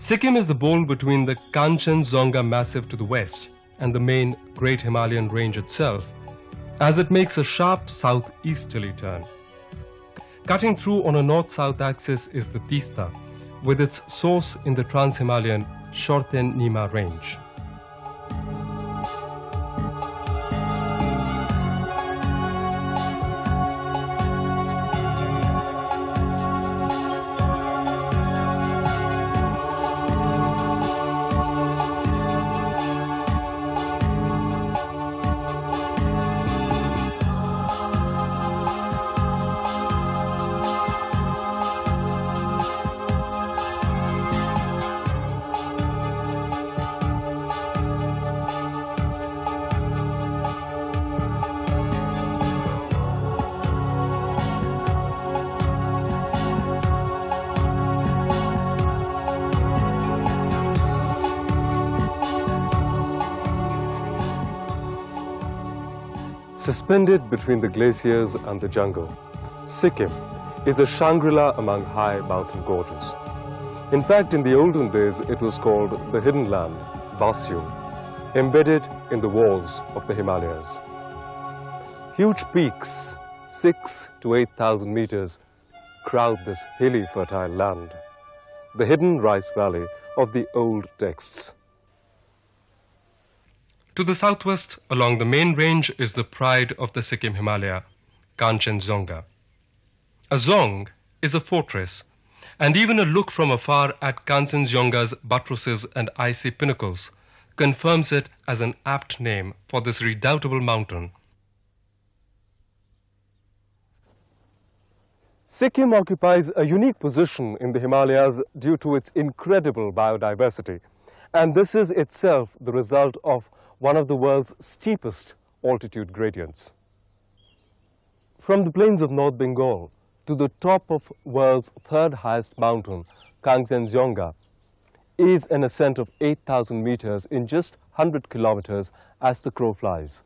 Sikkim is the bowl between the Kanchenjunga massif to the west and the main Great Himalayan range itself, as it makes a sharp southeasterly turn. Cutting through on a north-south axis is the Tista, with its source in the Trans-Himalayan Shorten-Nima range. Suspended between the glaciers and the jungle, Sikkim is a Shangri-La among high mountain gorges. In fact, in the olden days, it was called the Hidden Land, Basyum, embedded in the walls of the Himalayas. Huge peaks, 6,000 to 8,000 meters, crowd this hilly, fertile land, the hidden rice valley of the old texts. To the southwest, along the main range, is the pride of the Sikkim Himalaya, Kanchenjunga. A zong is a fortress, and even a look from afar at Kanchenjunga's buttresses and icy pinnacles confirms it as an apt name for this redoubtable mountain. Sikkim occupies a unique position in the Himalayas due to its incredible biodiversity, and this is itself the result of one of the world's steepest altitude gradients. From the plains of North Bengal to the top of world's third highest mountain, Kanchenjunga, is an ascent of 8,000 meters in just 100 kilometers as the crow flies.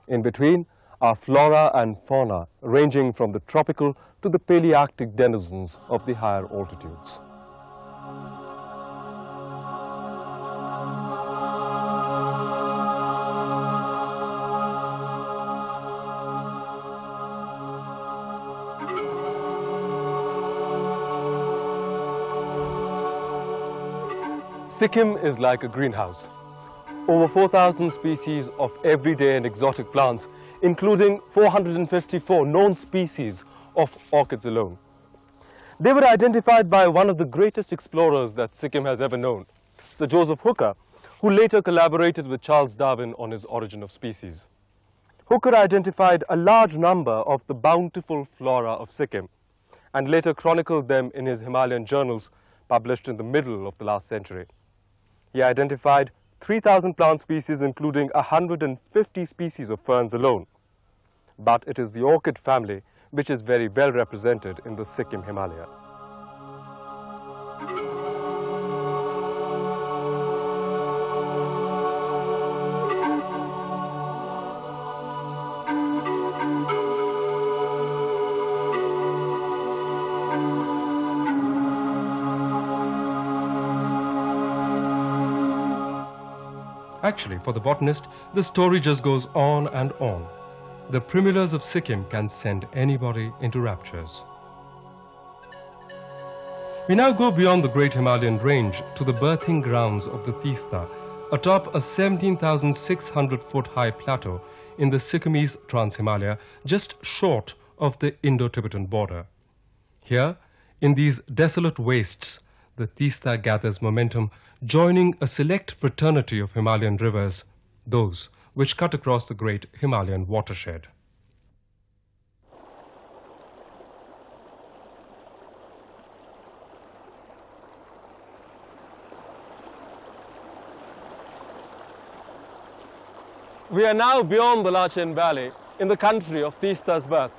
In between are flora and fauna ranging from the tropical to the Palearctic denizens of the higher altitudes. Sikkim is like a greenhouse. Over 4,000 species of everyday and exotic plants, including 454 known species of orchids alone. They were identified by one of the greatest explorers that Sikkim has ever known, Sir Joseph Hooker, who later collaborated with Charles Darwin on his Origin of Species. Hooker identified a large number of the bountiful flora of Sikkim and later chronicled them in his Himalayan journals published in the middle of the last century. He identified 3,000 plant species, including 150 species of ferns alone. But it is the orchid family which is very well represented in the Sikkim Himalaya. Actually, for the botanist, the story just goes on and on. The primulas of Sikkim can send anybody into raptures. We now go beyond the Great Himalayan range to the birthing grounds of the Tista, atop a 17,600-foot high plateau in the Sikkimese Trans-Himalaya, just short of the Indo-Tibetan border. Here, in these desolate wastes, the Tista gathers momentum, joining a select fraternity of Himalayan rivers, those which cut across the Great Himalayan watershed. We are now beyond the Lachen Valley in the country of Tista's birth.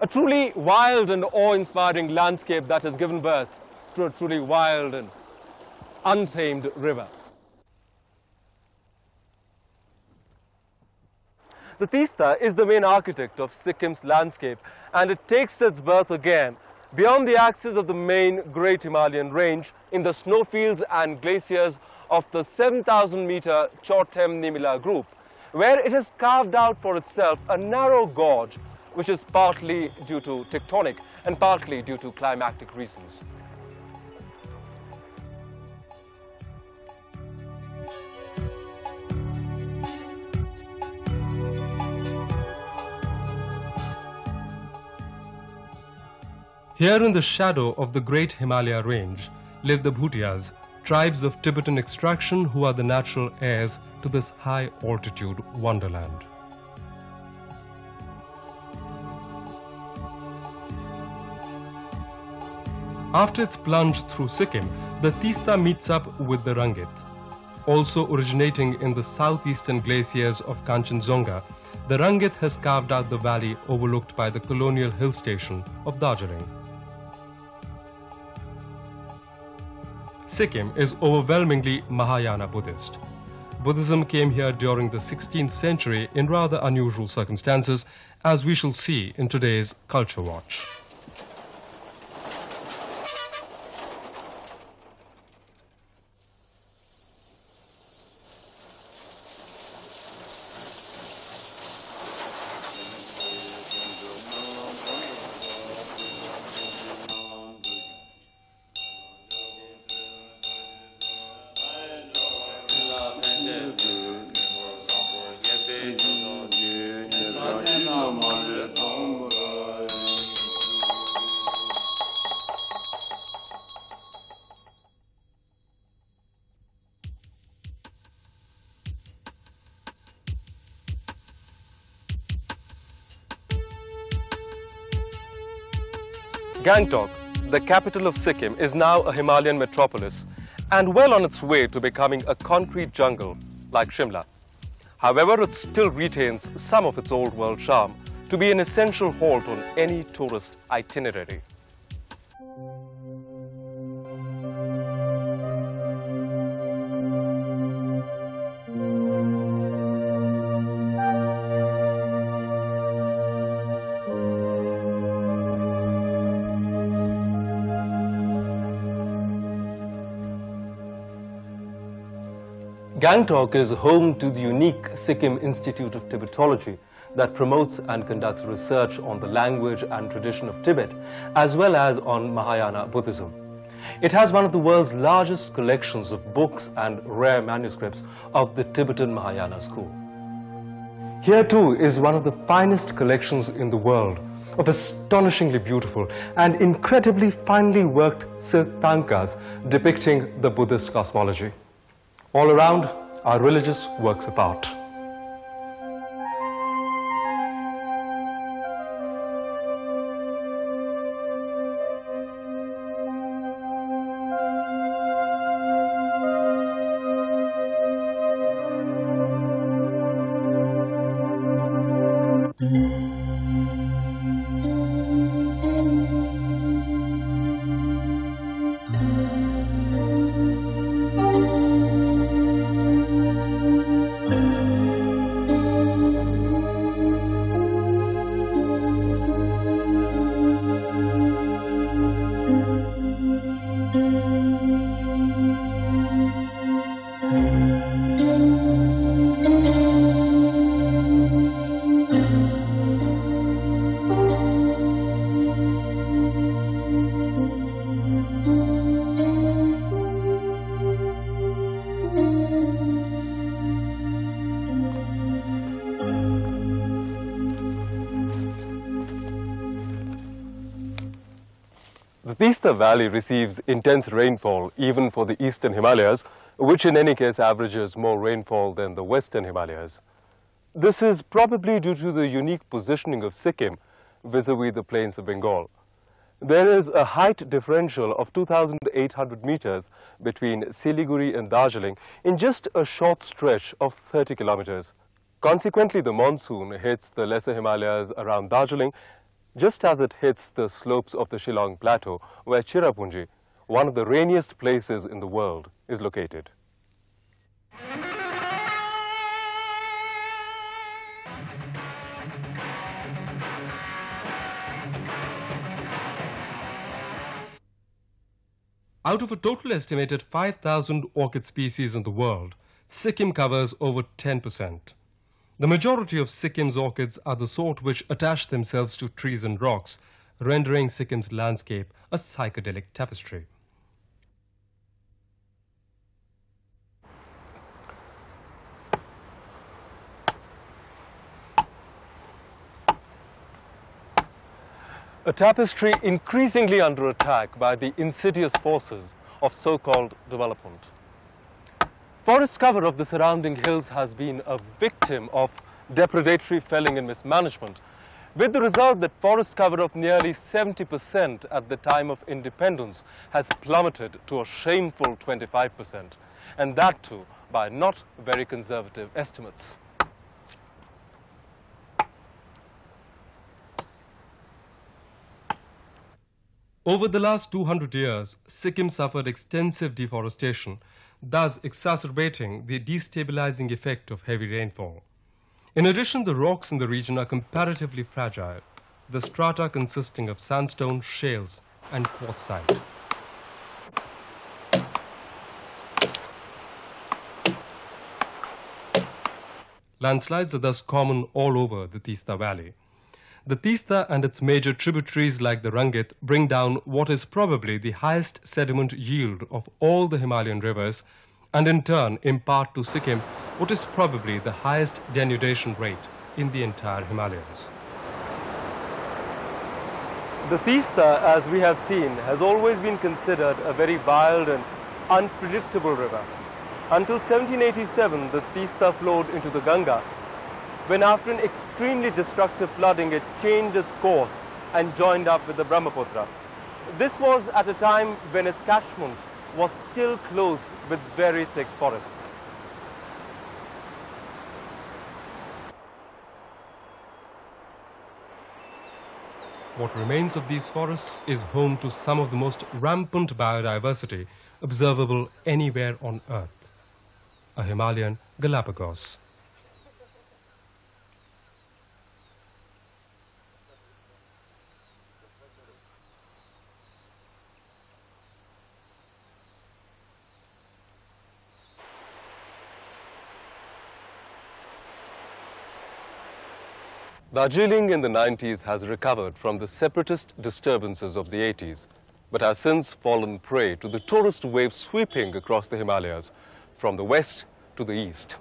A truly wild and awe-inspiring landscape that has given birth to a truly wild and untamed river. The Tista is the main architect of Sikkim's landscape, and it takes its birth again beyond the axis of the main Great Himalayan range in the snowfields and glaciers of the 7,000-meter Chotem-Nimila group, where it has carved out for itself a narrow gorge, which is partly due to tectonic and partly due to climatic reasons. Here in the shadow of the Great Himalaya range live the Bhutias, tribes of Tibetan extraction who are the natural heirs to this high-altitude wonderland. After its plunge through Sikkim, the Tista meets up with the Rangit. Also originating in the southeastern glaciers of Kanchenjunga, the Rangit has carved out the valley overlooked by the colonial hill station of Darjeeling. Sikkim is overwhelmingly Mahayana Buddhist. Buddhism came here during the 16th century in rather unusual circumstances, as we shall see in today's Culture Watch. Gangtok, the capital of Sikkim, is now a Himalayan metropolis and well on its way to becoming a concrete jungle like Shimla. However, it still retains some of its old world charm to be an essential halt on any tourist itinerary. Gangtok is home to the unique Sikkim Institute of Tibetology that promotes and conducts research on the language and tradition of Tibet, as well as on Mahayana Buddhism. It has one of the world's largest collections of books and rare manuscripts of the Tibetan Mahayana school. Here too is one of the finest collections in the world of astonishingly beautiful and incredibly finely worked silk tankas depicting the Buddhist cosmology. All around are religious works of art. The Tista Valley receives intense rainfall even for the eastern Himalayas, which in any case averages more rainfall than the western Himalayas. This is probably due to the unique positioning of Sikkim vis-a-vis the plains of Bengal. There is a height differential of 2,800 meters between Siliguri and Darjeeling in just a short stretch of 30 kilometers. Consequently, the monsoon hits the lesser Himalayas around Darjeeling just as it hits the slopes of the Shillong Plateau, where Cherrapunji, one of the rainiest places in the world, is located. Out of a total estimated 5,000 orchid species in the world, Sikkim covers over 10%. The majority of Sikkim's orchids are the sort which attach themselves to trees and rocks, rendering Sikkim's landscape a psychedelic tapestry. A tapestry increasingly under attack by the insidious forces of so-called development. Forest cover of the surrounding hills has been a victim of depredatory felling and mismanagement, with the result that forest cover of nearly 70% at the time of independence has plummeted to a shameful 25%, and that too by not very conservative estimates. Over the last 200 years, Sikkim suffered extensive deforestation, thus exacerbating the destabilizing effect of heavy rainfall. In addition, the rocks in the region are comparatively fragile, the strata consisting of sandstone, shales, and quartzite. Landslides are thus common all over the Teesta Valley. The Teesta and its major tributaries like the Rangit bring down what is probably the highest sediment yield of all the Himalayan rivers, and in turn impart to Sikkim what is probably the highest denudation rate in the entire Himalayas. The Teesta, as we have seen, has always been considered a very wild and unpredictable river. Until 1787, the Teesta flowed into the Ganga, when after an extremely destructive flooding it changed its course and joined up with the Brahmaputra. This was at a time when its catchment was still clothed with very thick forests. What remains of these forests is home to some of the most rampant biodiversity observable anywhere on Earth, a Himalayan Galapagos. Darjeeling in the 90s has recovered from the separatist disturbances of the 80s, but has since fallen prey to the tourist wave sweeping across the Himalayas from the west to the east,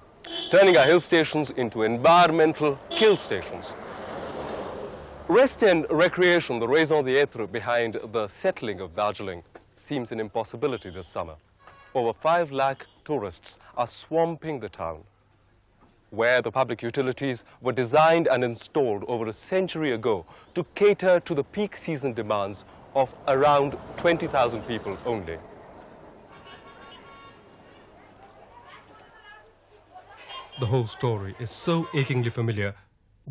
turning our hill stations into environmental kill stations. Rest and recreation, the raison d'etre behind the settling of Darjeeling, seems an impossibility this summer. Over 5 lakh tourists are swamping the town, where the public utilities were designed and installed over a century ago to cater to the peak season demands of around 20,000 people only. The whole story is so achingly familiar,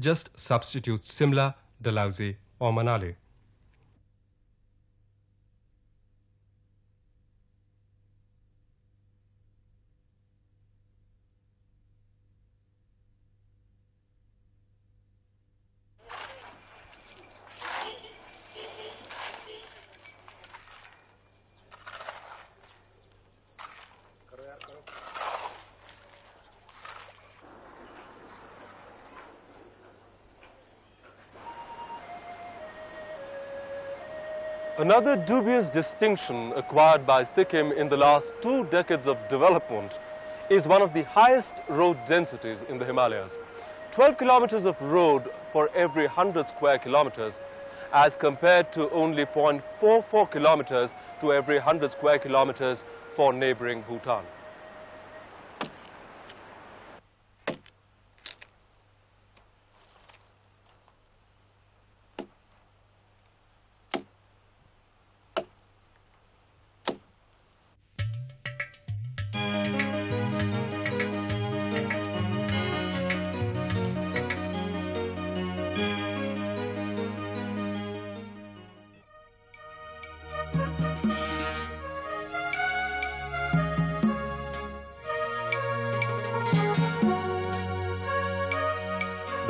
just substitute Simla, Dalhousie or Manali. Another dubious distinction acquired by Sikkim in the last 2 decades of development is one of the highest road densities in the Himalayas. 12 kilometers of road for every 100 square kilometers, as compared to only 0.44 kilometers to every 100 square kilometers for neighboring Bhutan.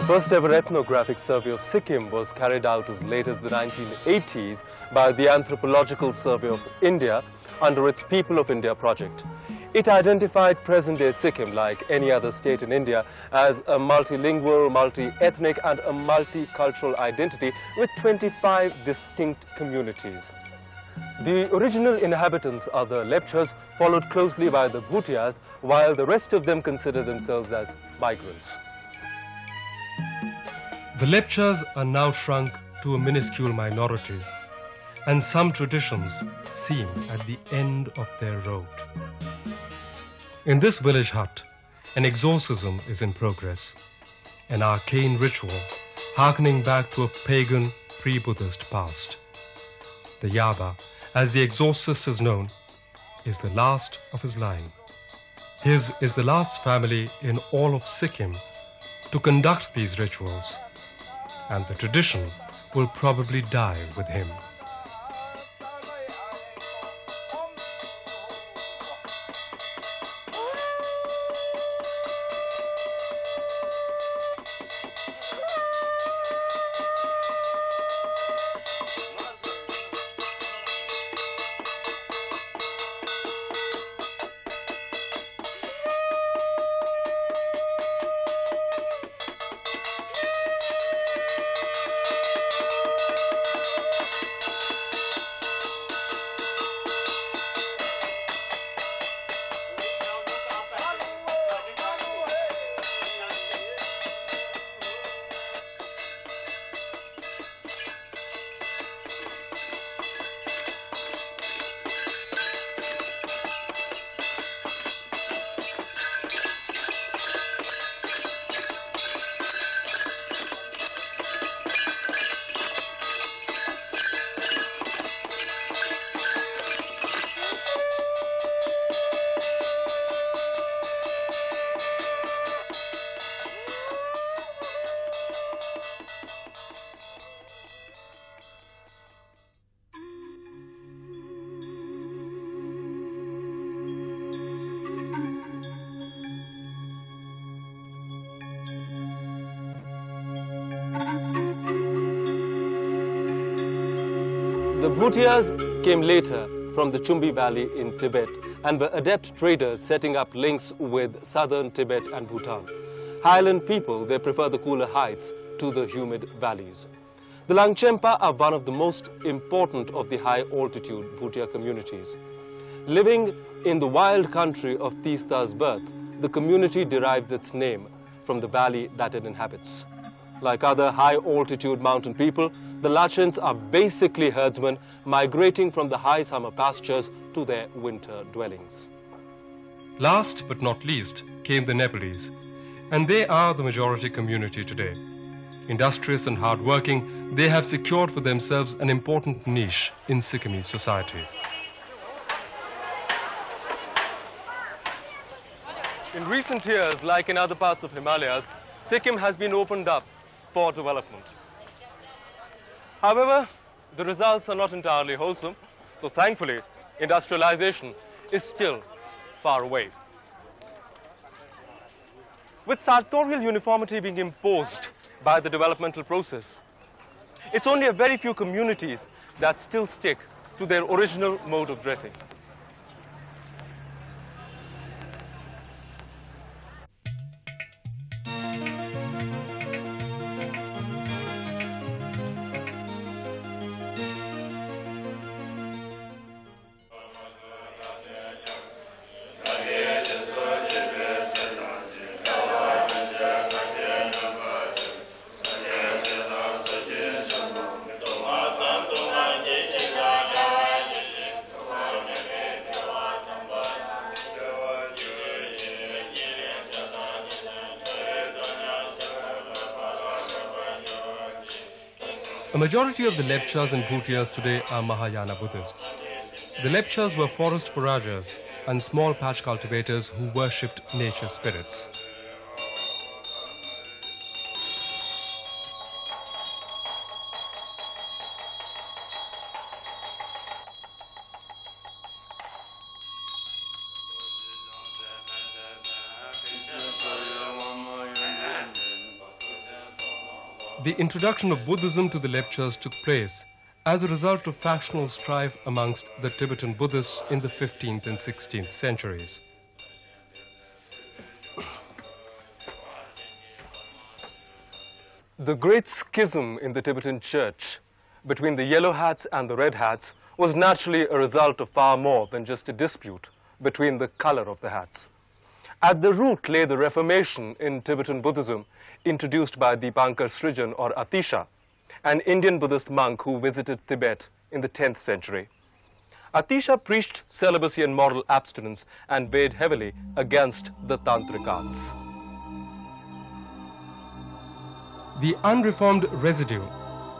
The first ever ethnographic survey of Sikkim was carried out as late as the 1980s by the Anthropological Survey of India under its People of India project. It identified present-day Sikkim, like any other state in India, as a multilingual, multi-ethnic and a multicultural identity with 25 distinct communities. The original inhabitants are the Lepchas, followed closely by the Bhutias, while the rest of them consider themselves as migrants. The Lepchas are now shrunk to a minuscule minority, and some traditions seem at the end of their road. In this village hut, an exorcism is in progress, an arcane ritual harkening back to a pagan pre-Buddhist past. The Yaba, as the exorcist is known, is the last of his line. His is the last family in all of Sikkim to conduct these rituals, and the tradition will probably die with him. The Bhutias came later from the Chumbi Valley in Tibet and were adept traders setting up links with southern Tibet and Bhutan. Highland people, they prefer the cooler heights to the humid valleys. The Langchempa are one of the most important of the high-altitude Bhutia communities. Living in the wild country of Tista's birth, the community derives its name from the valley that it inhabits. Like other high-altitude mountain people, the Lachins are basically herdsmen migrating from the high summer pastures to their winter dwellings. Last but not least came the Nepalese, and they are the majority community today. Industrious and hard-working, they have secured for themselves an important niche in Sikkimese society. In recent years, like in other parts of Himalayas, Sikkim has been opened up for development. However, the results are not entirely wholesome, so thankfully, industrialization is still far away. With sartorial uniformity being imposed by the developmental process, it's only a very few communities that still stick to their original mode of dressing. A majority of the Lepchas and Bhutias today are Mahayana Buddhists. The Lepchas were forest foragers and small patch cultivators who worshipped nature spirits. The introduction of Buddhism to the Lepchas took place as a result of factional strife amongst the Tibetan Buddhists in the 15th and 16th centuries. The great schism in the Tibetan church between the yellow hats and the red hats was naturally a result of far more than just a dispute between the color of the hats. At the root lay the Reformation in Tibetan Buddhism, introduced by Dipankar Srijan or Atisha, an Indian Buddhist monk who visited Tibet in the 10th century. Atisha preached celibacy and moral abstinence and weighed heavily against the tantric arts. The unreformed residue,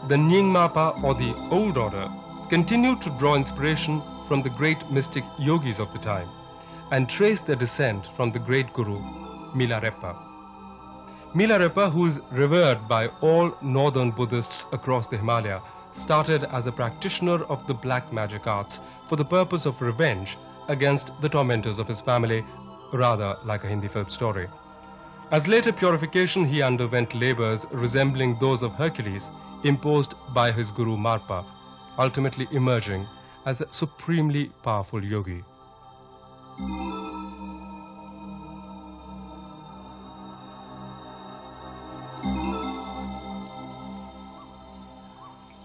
the Nyingmapa or the Old Order, continued to draw inspiration from the great mystic yogis of the time and trace their descent from the great guru Milarepa. Milarepa, who is revered by all northern Buddhists across the Himalaya, started as a practitioner of the black magic arts for the purpose of revenge against the tormentors of his family, rather like a Hindi film story. As later purification, he underwent labors resembling those of Hercules imposed by his guru Marpa, ultimately emerging as a supremely powerful yogi.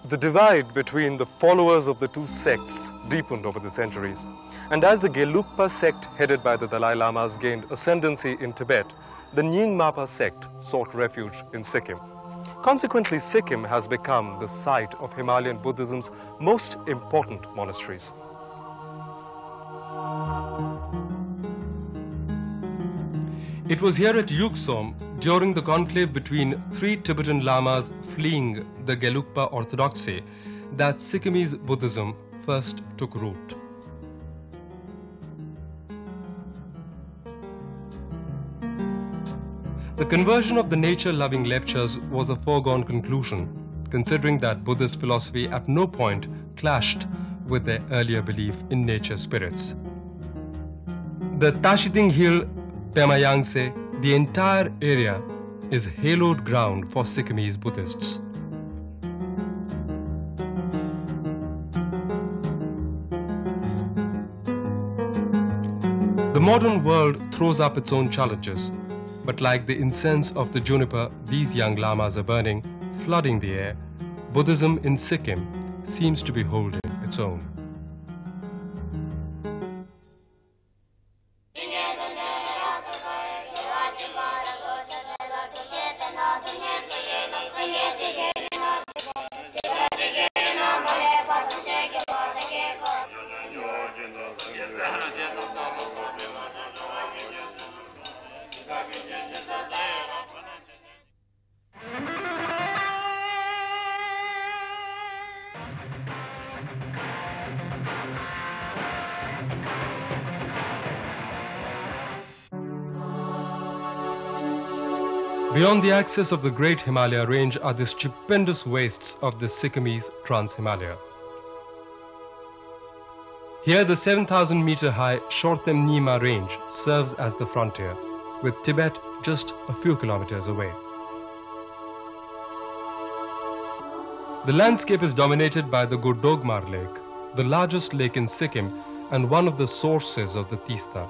The divide between the followers of the two sects deepened over the centuries, and as the Gelugpa sect headed by the Dalai Lamas gained ascendancy in Tibet, the Nyingmapa sect sought refuge in Sikkim. Consequently, Sikkim has become the site of Himalayan Buddhism's most important monasteries. It was here at Yuksom, during the conclave between three Tibetan lamas fleeing the Gelugpa orthodoxy, that Sikkimese Buddhism first took root. The conversion of the nature-loving lepchas was a foregone conclusion, considering that Buddhist philosophy at no point clashed with their earlier belief in nature spirits. The Tashiding Hill Pemayangse, the entire area is hallowed ground for Sikkimese Buddhists. The modern world throws up its own challenges, but like the incense of the juniper these young lamas are burning, flooding the air, Buddhism in Sikkim seems to be holding its own. Beyond the axis of the Great Himalaya range are the stupendous wastes of the Sikkimese Trans-Himalaya. Here the 7,000-meter-high Shortem Nima range serves as the frontier, with Tibet just a few kilometers away. The landscape is dominated by the Gurudongmar Lake, the largest lake in Sikkim and one of the sources of the Tista.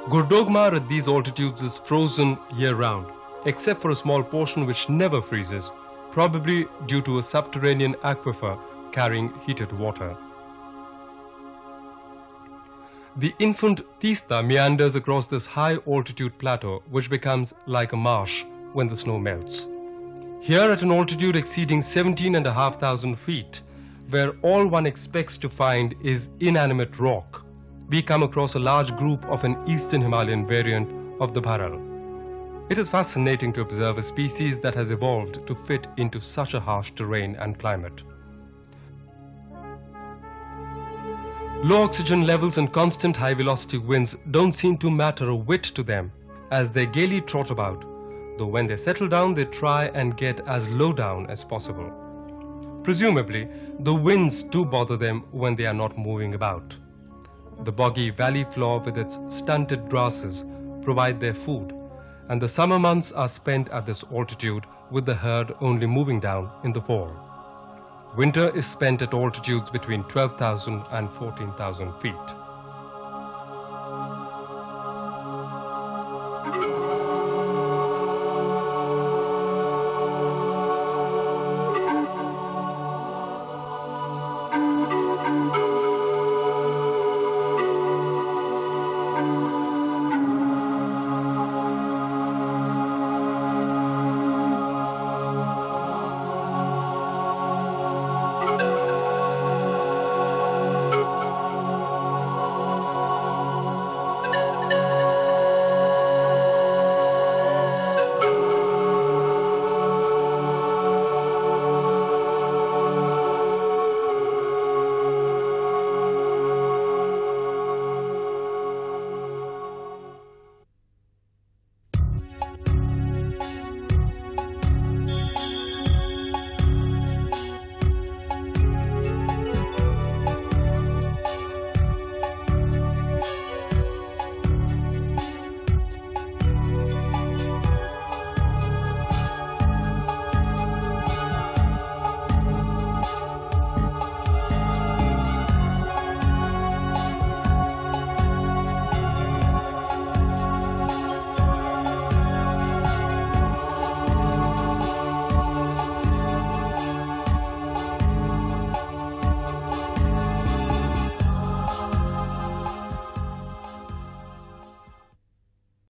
Gurudongmar at these altitudes is frozen year-round, except for a small portion which never freezes, probably due to a subterranean aquifer carrying heated water. The infant Tista meanders across this high-altitude plateau, which becomes like a marsh when the snow melts. Here, at an altitude exceeding 17,500 feet, where all one expects to find is inanimate rock, we come across a large group of an Eastern Himalayan variant of the Bharal. It is fascinating to observe a species that has evolved to fit into such a harsh terrain and climate. Low oxygen levels and constant high-velocity winds don't seem to matter a whit to them as they gaily trot about, though when they settle down they try and get as low down as possible. Presumably, the winds do bother them when they are not moving about. The boggy valley floor with its stunted grasses provide their food, and the summer months are spent at this altitude with the herd only moving down in the fall. Winter is spent at altitudes between 12,000 and 14,000 feet.